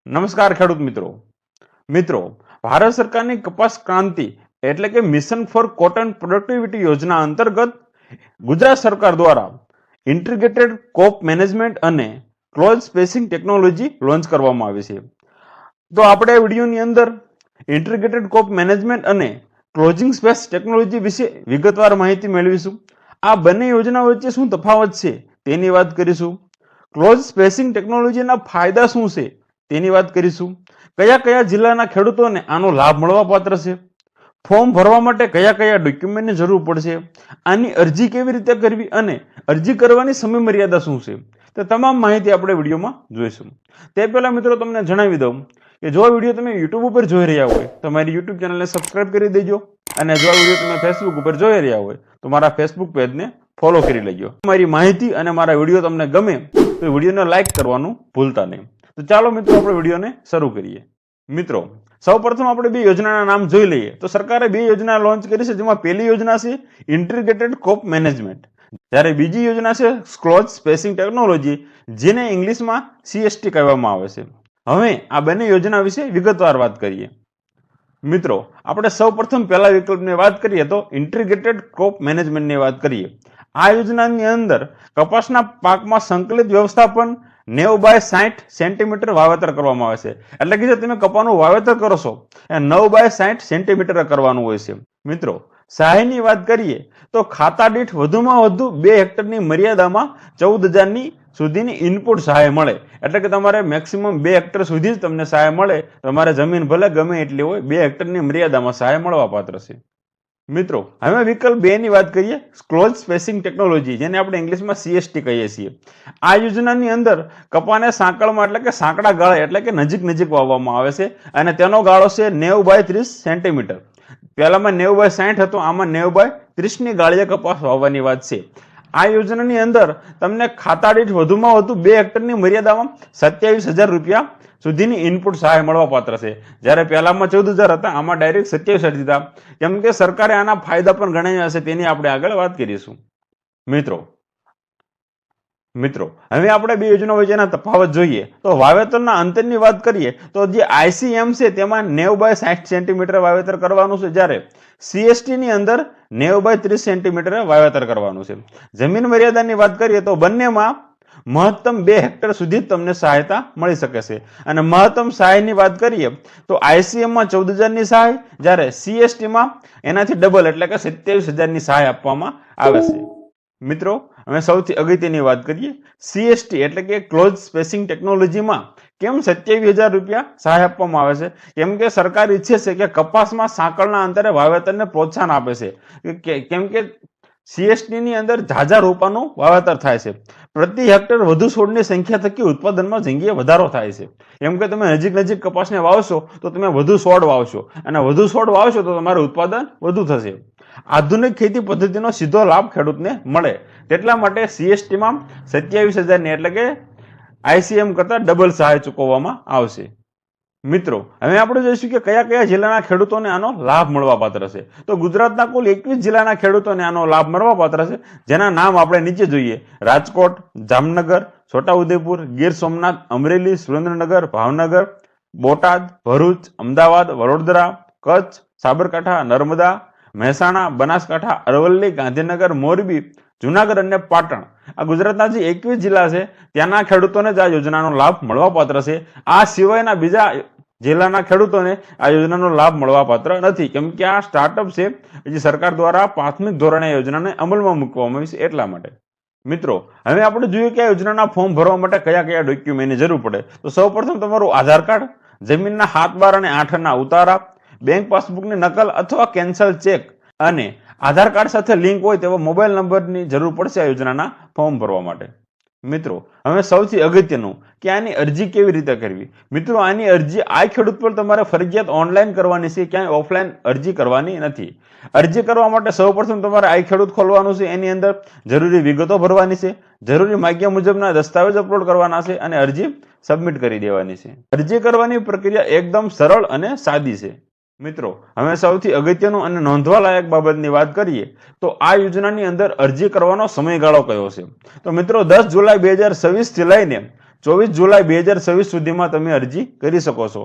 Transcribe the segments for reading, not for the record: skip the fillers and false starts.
નમસ્કાર ખેડૂત મિત્રો ભારત સરકારની કપાસ ક્રાંતિ એટલે કે મિશન ફોર કોટન પ્રોડક્ટિવિટી યોજના અંતર્ગત ગુજરાત સરકાર દ્વારા ઇન્ટિગ્રેટેડ ક્રોપ મેનેજમેન્ટ અને ક્લોઝ સ્પેસિંગ ટેકનોલોજી લોન્ચ કરવામાં આવી છે. તો આપણે આ વિડીયોની અંદર ઇન્ટિગ્રેટેડ ક્રોપ મેનેજમેન્ટ અને ક્લોઝિંગ સ્પેસ ટેકનોલોજી વિશે વિગતવાર માહિતી મેળવીશું. આ બંને યોજના વચ્ચે શું તફાવત છે તેની વાત કરીશું. ક્લોઝ સ્પેસિંગ ટેકનોલોજીના ફાયદા શું છે તેની વાત કરીશું. કયા કયા જિલ્લાના ખેડૂતોને આનો લાભ મળવા પાત્ર છે, ફોર્મ ભરવા માટે કયા કયા ડોક્યુમેન્ટની જરૂર પડશે, આની અરજી કેવી રીતે કરવી અને અરજી કરવાની સમય મર્યાદા શું છે, તે તમામ માહિતી આપણે વિડીયોમાં જોઈશું. તે પહેલા મિત્રો તમને જણાવી દઉં કે જો આ વિડીયો તમે યુટ્યુબ ઉપર જોઈ રહ્યા હોય તો મારી યુટ્યુબ ચેનલને સબસ્ક્રાઇબ કરી દેજો, અને જો આ વિડીયો તમે ફેસબુક ઉપર જોઈ રહ્યા હોય તો મારા ફેસબુક પેજને ફોલો કરી લેજો. મારી માહિતી અને મારા વિડીયો તમને ગમે તો વિડીયોને લાઇક કરવાનું ભૂલતા નહીં. તો ચાલો મિત્રો આપણે વિડીયોને શરૂ કરીએ. મિત્રો સૌપ્રથમ આપણે બે યોજનાના નામ જોઈ લઈએ. તો સરકારે બે યોજના લોન્ચ કરી છે, જેમાં પહેલી યોજના છે ઇન્ટિગ્રેટેડ ક્રોપ મેનેજમેન્ટ, જ્યારે બીજી યોજના છે ક્લોઝ સ્પેસિંગ ટેકનોલોજી, જેને ઇંગ્લિશમાં CST કહેવામાં આવે છે. હવે આ બંને યોજના વિશે વિગતવાર વાત કરીએ. મિત્રો આપણે સૌપ્રથમ પહેલા વિકલ્પની વાત કરીએ તો ઇન્ટિગ્રેટેડ ક્રોપ મેનેજમેન્ટની વાત કરીએ. આ યોજનાની અંદર કપાસના પાકમાં સંકલિત વ્યવસ્થાપન 90x60 સેન્ટીમીટર વાવેતર કરવામાં આવે છે. એટલે કે જે તમે કપાસનું વાવેતર કરો છો એ 9x60 સેન્ટીમીટર કરવાનું હોય છે. મિત્રો સહાયની વાત કરીએ તો ખાતા દીઠ વધુમાં વધુ 2 હેક્ટરની મર્યાદામાં 14,000 સુધીની ઇનપુટ સહાય મળે. એટલે કે તમારે મેક્સિમમ 2 હેક્ટર સુધી જ તમને સહાય મળે. તમારે જમીન ભલે ગમે એટલી હોય, 2 હેક્ટરની મર્યાદામાં સહાય મળવા પાત્ર છે. મિત્રો હવે વિકલ્પ 2 ની વાત કરીએ, ક્લોઝ સ્પેસિંગ ટેકનોલોજી, જેને આપણે ઇંગ્લિશમાં CST કહીએ છીએ. આ યોજનાની અંદર કપાને સાંકળમાં એટલે કે સાંકડા ગાળે એટલે કે નજીક વાવવામાં આવે છે, અને તેનો ગાળો છે 90x30 સેન્ટીમીટર. પહેલામાં 90x60 હતો, આમાં 90x30 ની ગાળીએ કપાસ વાવવાની વાત છે. આ યોજનાની અંદર તમને ખાતા દીઠ વધુમાં વધુ 2 હેક્ટરની મર્યાદામાં 27,000 રૂપિયા સુધીની ઇનપુટ સહાય મળવા પાત્ર છે. જ્યારે પહેલામાં 14,000 હતા, આમાં ડાયરેક્ટ 27,000 દીધા. કેમ કે સરકારે આના ફાયદા પણ ગણાવ્યા છે, તેની આપણે આગળ વાત કરીશું. મિત્રો હવે આપણે બે યોજના વચ્ચેના તફાવત જોઈએ. તો વાવેતરના અંતરની વાત કરીએ તો જે ICM છે તેમાં 90x60 સેન્ટીમીટર વાવેતર કરવાનું છે, જ્યારે CST ની અંદર 90x30 સેન્ટીમીટર વાવેતર કરવાનું છે. જમીન મર્યાદાની વાત કરીએ તો બંનેમાં મહત્તમ 2 હેક્ટર સુધી તમને સહાયતા મળી શકે છે. અને મહત્તમ સહાયની વાત કરીએ તો ICM માં 14,000 ની સહાય, જ્યારે CST માં એનાથી ડબલ એટલે કે 27,000 ની સહાય આપવામાં આવે છે. મિત્રો હવે સૌથી અગત્યની વાત કરીએ, CST એટલે કે ક્લોઝ સ્પેસિંગ ટેકનોલોજીમાં કેમ 27,000 રૂપિયા સહાય આપવામાં આવે છે? કેમ કે સરકાર ઈચ્છે છે કે કપાસમાં સાંકળના અંતરે વાવેતરને પ્રોત્સાહન આપે છે. કેમ કે CST ની અંદર ઝાઝા રોપાનું વાવેતર થાય છે. પ્રતિ હેક્ટર વધુ છોડની સંખ્યા થકી ઉત્પાદનમાં જંગીય વધારો થાય છે. કેમ કે તમે નજીક કપાસને વાવશો તો તમે વધુ છોડ વાવશો, અને વધુ છોડ વાવશો તો તમારું ઉત્પાદન વધુ થશે. આધુનિક ખેતી પદ્ધતિનો સીધો લાભ ખેડૂતને મળે, તેટલા માટે CST માં 27,000 ની એટલે કે ICM કરતા ડબલ સહાય ચૂકવવામાં આવશે. મિત્રો હવે આપણે જોઈશું કે કયા કયા જિલ્લાના ખેડૂતોને આનો લાભ મળવા પાત્ર છે. તો ગુજરાતના કુલ 21 જિલ્લાના ખેડૂતોને આનો લાભ મળવા પાત્ર છે, જેના નામ આપણે નીચે જોઈએ. રાજકોટ, જામનગર, છોટાઉદેપુર, ગીર સોમનાથ, અમરેલી, સુરેન્દ્રનગર, ભાવનગર, બોટાદ, ભરૂચ, અમદાવાદ, વડોદરા, કચ્છ, સાબરકાંઠા, નર્મદા, મહેસાણા, બનાસકાંઠા, અરવલ્લી, ગાંધીનગર, મોરબી, જુનાગઢ અને પાટણ. આ ગુજરાતના જે 21 જિલ્લા છે ત્યાંના ખેડૂતોને જ આ યોજનાનો લાભ મળવા પાત્ર છે. આ સિવાયના બીજા જિલ્લાના ખેડૂતોને આ યોજનાનો લાભ મળવા પાત્ર નથી, કેમ કે આ સ્ટાર્ટઅપ છે, જે સરકાર દ્વારા પ્રાથમિક ધોરણે યોજનાને અમલમાં મૂકવામાં આવી છે એટલા માટે. મિત્રો હવે આપણે જોઈએ કે આ યોજનાના ફોર્મ ભરવા માટે કયા કયા ડોક્યુમેન્ટની જરૂર પડે. તો સૌપ્રથમ તમારું આધાર કાર્ડ, જમીનના 7, 12 અને 8 ઉતારા, બેંક પાસબુકની નકલ અથવા કેન્સલ ચેક, અને આધાર કાર્ડ સાથે લિંક હોય તેવા મોબાઈલ નંબરની જરૂર પડશે આ યોજનાના ફોર્મ ભરવા માટે. મિત્રો હવે સૌથી અગત્યનું કે આની અરજી કેવી રીતે કરવી. મિત્રો આની અરજી આ ખેડૂત પર તમારે ફરજિયાત ઓનલાઈન કરવાની છે, ક્યાંય ઓફલાઈન અરજી કરવાની નથી. અરજી કરવા માટે સૌપ્રથમ તમારે આ ખેડૂત ખોલવાનું છે, એની અંદર જરૂરી વિગતો ભરવાની છે, જરૂરી માગ્યા મુજબના દસ્તાવેજ અપલોડ કરવાના છે, અને અરજી સબમિટ કરી દેવાની છે. અરજી કરવાની પ્રક્રિયા એકદમ સરળ અને સાદી છે. મિત્રો હવે સૌથી અગત્યનું અને નોંધવા લાયક બાબતની વાત કરીએ તો આ યોજનાની અંદર અરજી કરવાનો સમયગાળો કયો છે. તો મિત્રો 10 જુલાઈ 2026 થી લઈને 24 જુલાઈ 2026 સુધીમાં તમે અરજી કરી શકો છો.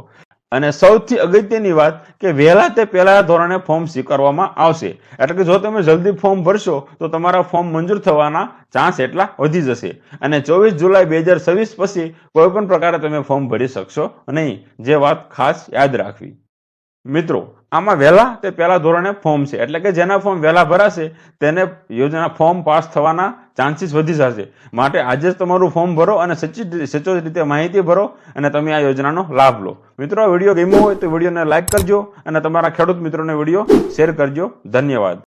અને સૌથી અગત્યની વાત કે વહેલા તે પહેલા ધોરણે ફોર્મ સ્વીકારવામાં આવશે. એટલે કે જો તમે જલ્દી ફોર્મ ભરશો તો તમારા ફોર્મ મંજૂર થવાના ચાન્સ એટલા વધી જશે. અને 24 જુલાઈ 2026 પછી કોઈ પણ પ્રકારે તમે ફોર્મ ભરી શકશો નહીં, જે વાત ખાસ યાદ રાખવી. મિત્રો, આમાં વહેલા તે પહેલા ધોરણે ફોર્મ છે, એટલે કે જેના ફોર્મ વહેલા ભરાશે તેને યોજના ફોર્મ પાસ થવાના ચાન્સીસ વધી જશે. માટે આજે જ તમારું ફોર્મ ભરો અને સચોટ રીતે માહિતી ભરો અને તમે આ યોજનાનો લાભ લો. મિત્રો, આ વિડીયો ગમ્યો હોય તો વિડીયોને લાઈક કરજો અને તમારા ખેડૂત મિત્રોને વિડીયો શેર કરજો. ધન્યવાદ.